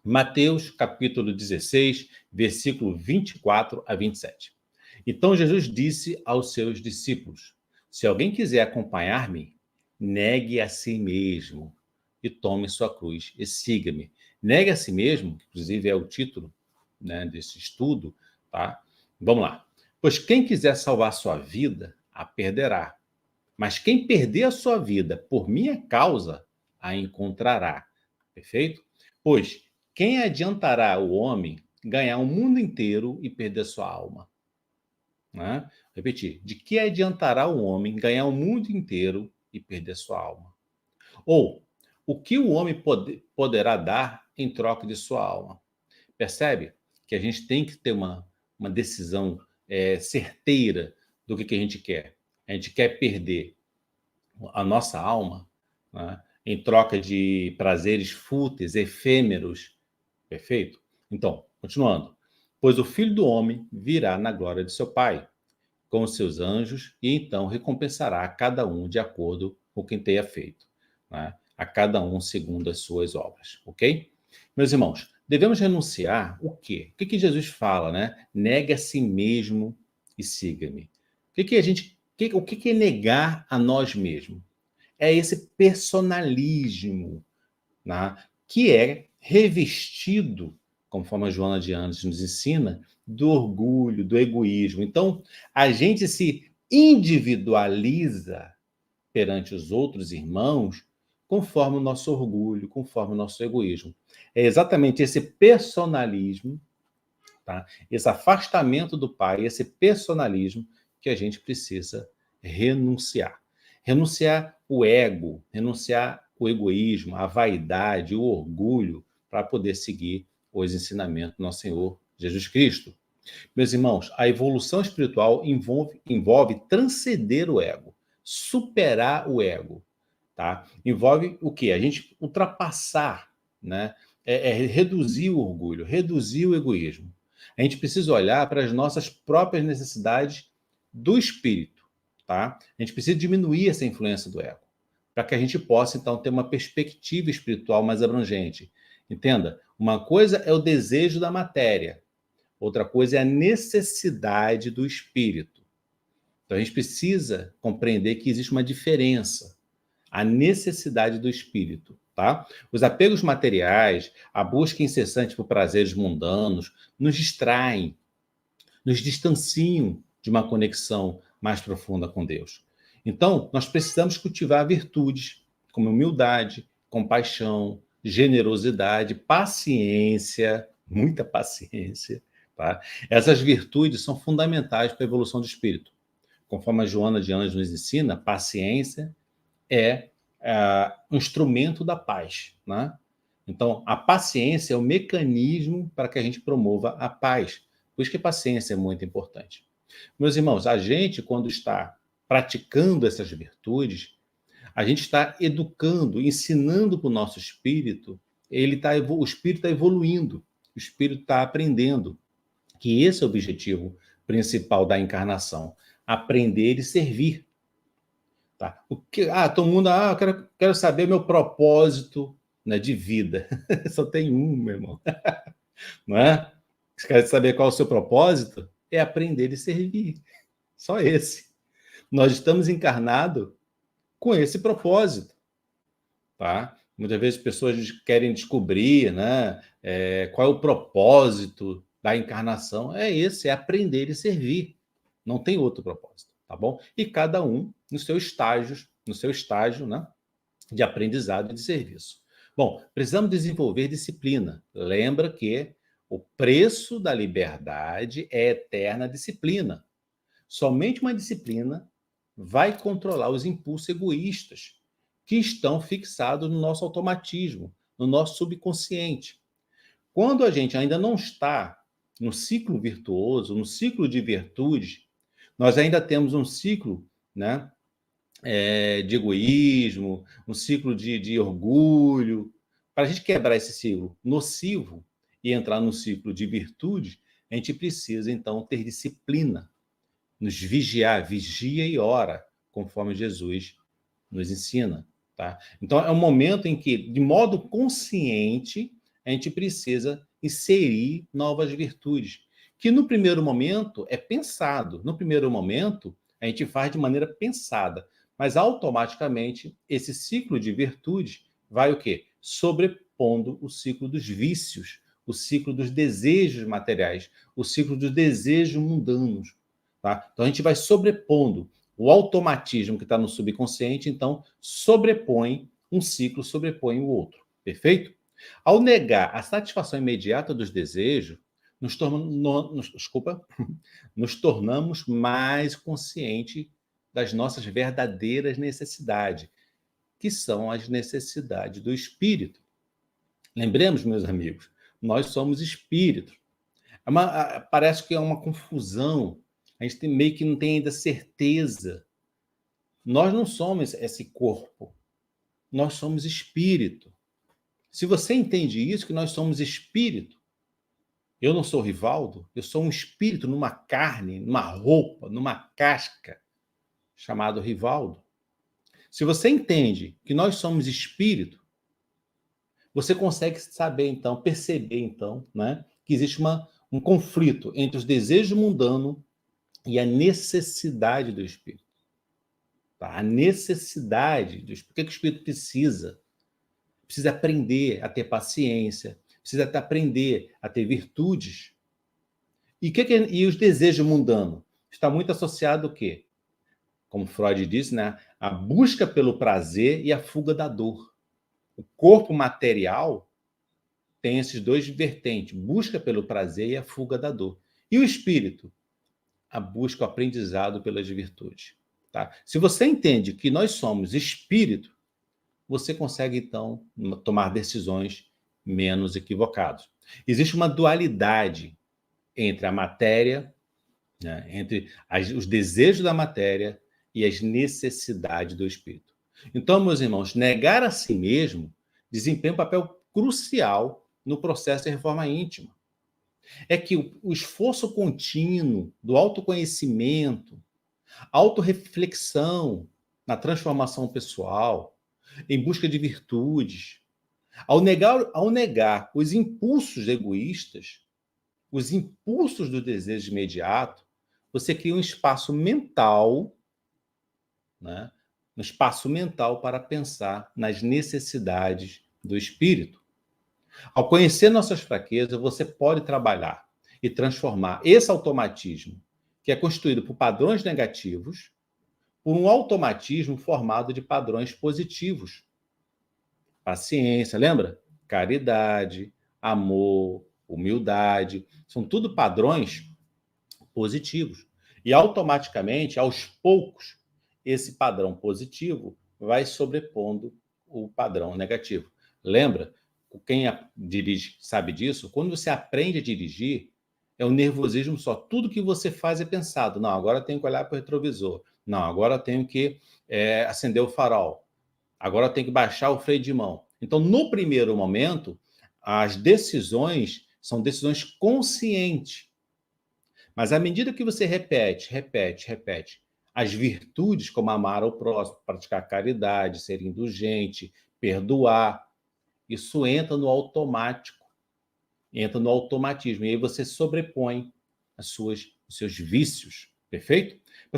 Mateus, capítulo 16, versículo 24 a 27. Então Jesus disse aos seus discípulos: se alguém quiser acompanhar-me, negue a si mesmo e tome sua cruz e siga-me. Negue a si mesmo, que inclusive é o título, né, desse estudo, tá? Vamos lá. Pois quem quiser salvar sua vida, a perderá. Mas quem perder a sua vida por minha causa, a encontrará. Perfeito? Pois quem adiantará o homem ganhar o mundo inteiro e perder sua alma? Né? Repetir. De que adiantará o homem ganhar o mundo inteiro e perder sua alma? Ou, o que o homem poderá dar em troca de sua alma? Percebe que a gente tem que ter uma decisão certeira do que a gente quer. A gente quer perder a nossa alma, né, em troca de prazeres fúteis, efêmeros. Perfeito? Então, continuando. Pois o Filho do Homem virá na glória de seu Pai, com os seus anjos, e então recompensará a cada um de acordo com o que tenha feito, né? A cada um segundo as suas obras, ok? Meus irmãos, devemos renunciar o quê? O que Jesus fala, né? Negue a si mesmo e siga-me. O que é negar a nós mesmos? É esse personalismo, né? Que é revestido, conforme a Joana de Anjos nos ensina, do orgulho, do egoísmo. Então, a gente se individualiza perante os outros irmãos conforme o nosso orgulho, conforme o nosso egoísmo. É exatamente esse personalismo, tá? Esse afastamento do Pai, esse personalismo que a gente precisa renunciar. Renunciar o ego, renunciar o egoísmo, a vaidade, o orgulho, para poder seguir os ensinamentos do nosso Senhor Jesus Cristo. Meus irmãos, a evolução espiritual envolve transcender o ego, superar o ego, tá? Envolve o quê? A gente ultrapassar, né? Reduzir o orgulho, reduzir o egoísmo. A gente precisa olhar para as nossas próprias necessidades do espírito, tá? A gente precisa diminuir essa influência do ego, para que a gente possa, então, ter uma perspectiva espiritual mais abrangente. Entenda? Uma coisa é o desejo da matéria, outra coisa é a necessidade do espírito. Então, a gente precisa compreender que existe uma diferença. A necessidade do espírito, tá? Os apegos materiais, a busca incessante por prazeres mundanos, nos distraem, nos distanciam de uma conexão mais profunda com Deus. Então, nós precisamos cultivar virtudes como humildade, compaixão, generosidade, paciência, muita paciência, tá? Essas virtudes são fundamentais para a evolução do espírito. Conforme a Joana de Anjos nos ensina, paciência é um instrumento da paz, né? Então, a paciência é o mecanismo para que a gente promova a paz. Por isso que a paciência é muito importante. Meus irmãos, a gente, quando está praticando essas virtudes, a gente está educando, ensinando para o nosso espírito, o espírito está evoluindo, o espírito está aprendendo, que esse é o objetivo principal da encarnação, aprender e servir. Tá? Todo mundo, quero saber meu propósito, né, de vida. Só tem um, meu irmão. Não é? Você quer saber qual é o seu propósito? É aprender e servir. Só esse. Nós estamos encarnados com esse propósito. Tá? Muitas vezes pessoas querem descobrir, né, qual é o propósito da encarnação. É esse, é aprender e servir. Não tem outro propósito, tá bom? E cada um no seu estágio, né, de aprendizado e de serviço. Bom, precisamos desenvolver disciplina. Lembra que o preço da liberdade é eterna disciplina. Somente uma disciplina vai controlar os impulsos egoístas que estão fixados no nosso automatismo, no nosso subconsciente. Quando a gente ainda não está no ciclo virtuoso, no ciclo de virtudes, nós ainda temos um ciclo, né, de egoísmo, um ciclo de orgulho. Para a gente quebrar esse ciclo nocivo e entrar no ciclo de virtude, a gente precisa, então, ter disciplina, nos vigiar, vigia e ora, conforme Jesus nos ensina. Tá? Então, é um momento em que, de modo consciente, a gente precisa inserir novas virtudes, que no primeiro momento é pensado. No primeiro momento, a gente faz de maneira pensada, mas automaticamente esse ciclo de virtudes vai o quê? Sobrepondo o ciclo dos vícios, o ciclo dos desejos materiais, o ciclo dos desejos mundanos. Tá? Então a gente vai sobrepondo o automatismo que está no subconsciente, então sobrepõe um ciclo, sobrepõe o outro. Perfeito? Ao negar a satisfação imediata dos desejos, nos tornamos mais conscientes das nossas verdadeiras necessidades, que são as necessidades do espírito. Lembremos, meus amigos, nós somos espíritos. Parece que é uma confusão. A gente meio que não tem ainda certeza. Nós não somos esse corpo. Nós somos espírito. Se você entende isso, que nós somos espírito, eu não sou Rivaldo, eu sou um espírito numa carne, numa roupa, numa casca, chamado Rivaldo. Se você entende que nós somos espírito, você consegue saber, então, perceber, então, né, que existe um conflito entre os desejos mundanos e a necessidade do espírito. Tá? A necessidade do espírito. O que o espírito precisa? Precisa aprender a ter paciência, precisa aprender a ter virtudes. E os desejos mundanos? Está muito associado ao quê? Como Freud disse, né? A busca pelo prazer e a fuga da dor. O corpo material tem esses dois vertentes, busca pelo prazer e a fuga da dor. E o espírito? A busca, o aprendizado pelas virtudes. Tá? Se você entende que nós somos espírito, você consegue, então, tomar decisões menos equivocadas. Existe uma dualidade entre a matéria, né, entre os desejos da matéria e as necessidades do espírito. Então, meus irmãos, negar a si mesmo desempenha um papel crucial no processo de reforma íntima. É que o esforço contínuo do autoconhecimento, autorreflexão na transformação pessoal, em busca de virtudes, ao negar os impulsos egoístas, os impulsos do desejo imediato, você cria um espaço mental, né? Um espaço mental para pensar nas necessidades do espírito. Ao conhecer nossas fraquezas, você pode trabalhar e transformar esse automatismo, que é constituído por padrões negativos, por um automatismo formado de padrões positivos. Paciência, lembra? Caridade, amor, humildade, são tudo padrões positivos. E automaticamente, aos poucos, esse padrão positivo vai sobrepondo o padrão negativo. Lembra? Quem dirige sabe disso. Quando você aprende a dirigir, é o nervosismo só. Tudo que você faz é pensado. Não, agora eu tenho que olhar para o retrovisor. Não, agora eu tenho que acender o farol. Agora eu tenho que baixar o freio de mão. Então, no primeiro momento, as decisões são decisões conscientes. Mas à medida que você repete as virtudes, como amar ao próximo, praticar caridade, ser indulgente, perdoar, isso entra no automático, entra no automatismo. E aí você sobrepõe os seus vícios, perfeito?